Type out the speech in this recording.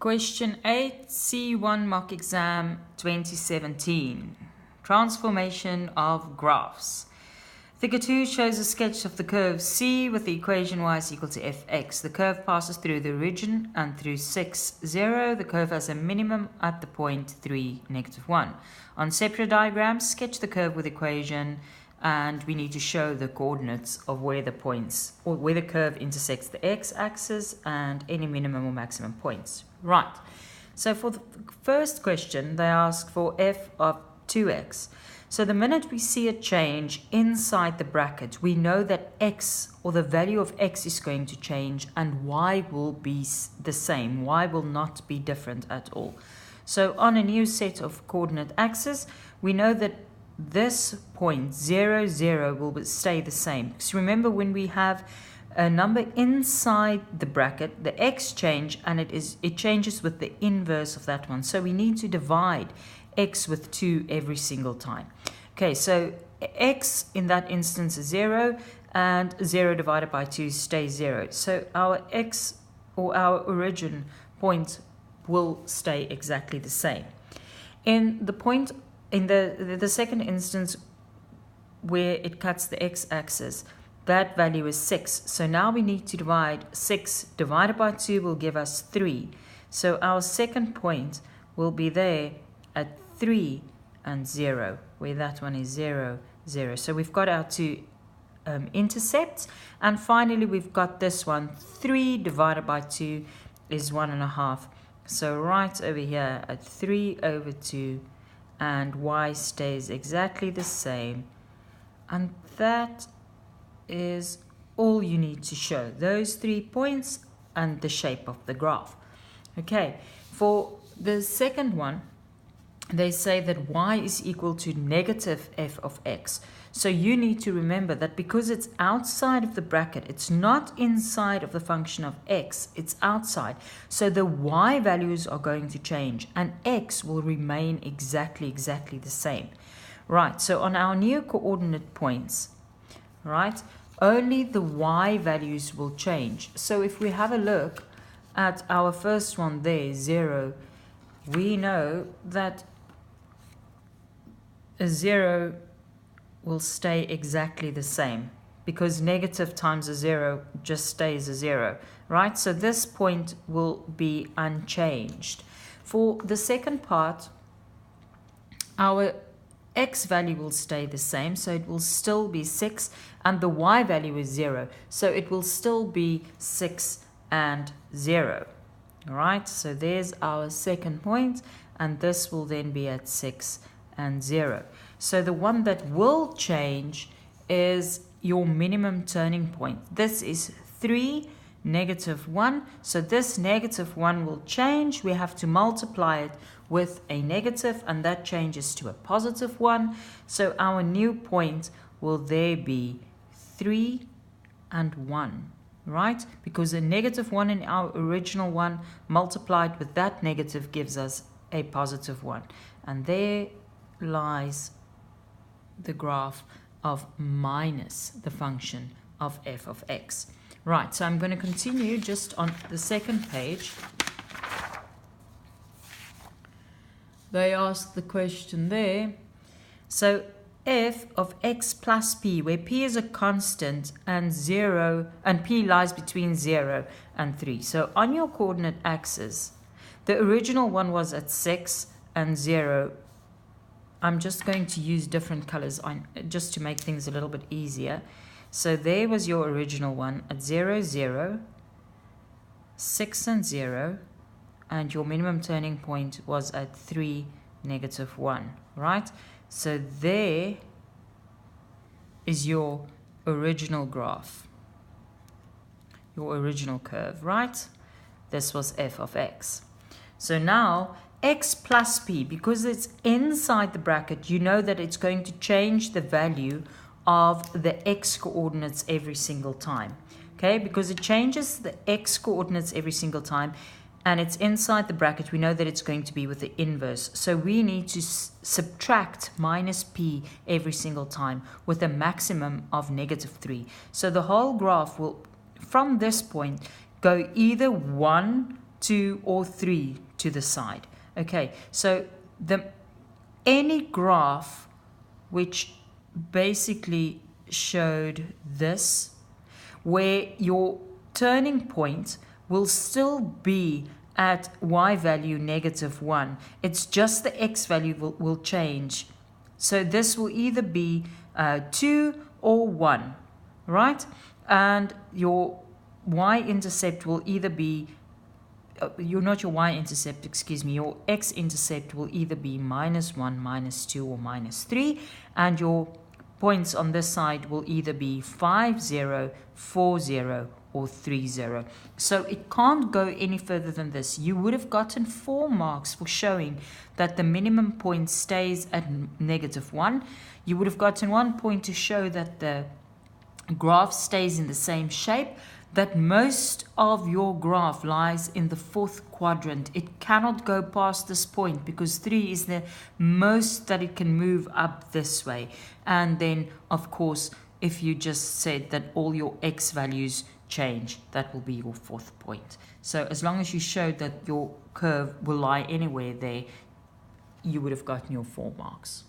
Question 8, C1 Mock Exam 2017. Transformation of graphs. Figure 2 shows a sketch of the curve C with the equation y is equal to fx. The curve passes through the origin and through 6, 0. The curve has a minimum at the point 3, negative 1. On separate diagrams, sketch the curve with equation, and we need to show the coordinates of where the points or where the curve intersects the x-axis and any minimum or maximum points. Right. So for the first question, they ask for f of 2x. So the minute we see a change inside the bracket, we know that x, or the value of x, is going to change and y will be the same. Y will not be different at all. So on a new set of coordinate axes, we know that this point 0, 0 will stay the same. Because remember, when we have a number inside the bracket, the x change, and it changes with the inverse of that one. So we need to divide x with 2 every single time. Okay, so x in that instance is 0, and 0 divided by 2 stays 0. So our x, or our origin point, will stay exactly the same. In the second instance where it cuts the x-axis, that value is 6. So now we need to divide 6 divided by 2 will give us 3. So our second point will be there at 3 and 0, where that one is 0, 0. So we've got our two intercepts. And finally, we've got this one. 3 divided by 2 is 1.5. So right over here at 3 over 2, and y stays exactly the same. And that is all you need to show, those 3 points and the shape of the graph. Okay, for the second one, they say that y is equal to negative f of x. So you need to remember that because it's outside of the bracket, it's not inside of the function of x, it's outside. So the y values are going to change and x will remain exactly the same. Right, so on our new coordinate points, right, only the y values will change. So if we have a look at our first one there, 0, we know that a 0 will stay exactly the same because negative times a 0 just stays a 0, right? So this point will be unchanged. For the second part, our x value will stay the same, so it will still be 6, and the y value is 0, so it will still be 6 and 0. All right, so there's our second point, and this will then be at 6 and 0. So the one that will change is your minimum turning point. This is 3, negative 1. So this negative 1 will change. We have to multiply it with a negative, and that changes to a positive 1. So our new point will there be 3 and 1, right? Because a negative 1 in our original one multiplied with that negative gives us a positive 1. And there lies the graph of minus the function of f of x. Right, so I'm going to continue just on the second page. They ask the question there. So f of x plus p, where p is a constant and 0, and p lies between 0 and 3. So on your coordinate axis, the original one was at 6 and 0. I'm just going to use different colors just to make things a little bit easier. So there was your original one at 0, 0, 6 and 0, and your minimum turning point was at 3, negative 1, right? So there is your original graph, your original curve, right? This was f of x. So now x plus p, because it's inside the bracket, you know that it's going to change the value of the x coordinates every single time. Okay, because it changes the x coordinates every single time and it's inside the bracket, we know that it's going to be with the inverse. So we need to subtract minus p every single time with a maximum of negative 3. So the whole graph will, from this point, go either 1 2, or 3 to the side. Okay, so any graph which basically showed this, where your turning point will still be at y value -1. It's just the x value will change. So this will either be 2 or 1, right? And your y-intercept will either be, not your y-intercept, excuse me, your x-intercept will either be -1, -2, or -3, and your points on this side will either be 5, 0, 4, 0, or 3, 0. So it can't go any further than this. You would have gotten 4 marks for showing that the minimum point stays at -1. You would have gotten 1 point to show that the graph stays in the same shape, that most of your graph lies in the 4th quadrant. It cannot go past this point because 3 is the most that it can move up this way. And then, of course, if you just said that all your x values change, that will be your 4th point. So as long as you showed that your curve will lie anywhere there, you would have gotten your 4 marks.